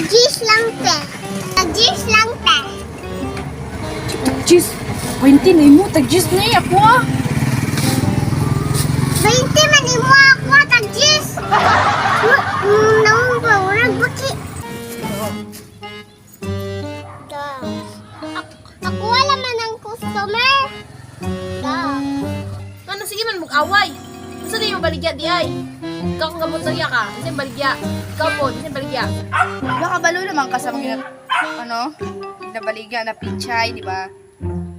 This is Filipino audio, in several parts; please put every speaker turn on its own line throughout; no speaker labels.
Tag-gis lang, te. Tag-gis lang, te.
Tag-gis. 20 na mo. Tag-gis na ako ah.
20 man imo ako, tag-gis. Naman ba? Walang baki. Ako wala man ang customer.
Ano, sige man, mag-away. Gusto din mo baligya di ay. Ikaw kung kabutagya ka, kasi baligya. Ikaw po, kasi baligya.
Nakabalo naman ka sa mga, nabaliga na pichay, di ba?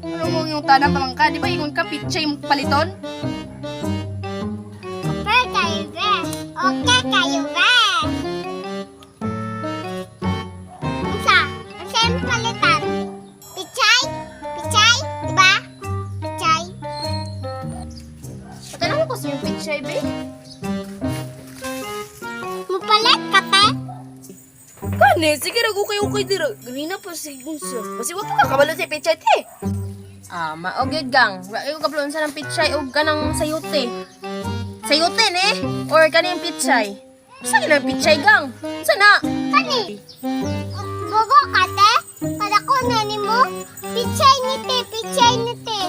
Ano mo yung tanang naman ka, di ba? Ingon ka, pichay yung paliton?
Okay kayo, Bes. Okay kayo, Bes. Isa, ang sa'yo palitan. Pichay? Pichay? Diba? Pichay?
Pagkala mo ko sa yung pichay, be?
Mupalit ka, te?
Kani, sige rago kayo kay dira. Ganina pa sigun sa. Kasi wag ka kabalo sa pichay te. Maogid gang. Wa kayo kabalo sa ng pichay og kanang sayote. Sayote ne? Or kanang pichay. Sa kanang pichay gang. Sana?
Kani? Bobo ka, te? Kada ko na ni mo? Pichay ni te, pichay ni te.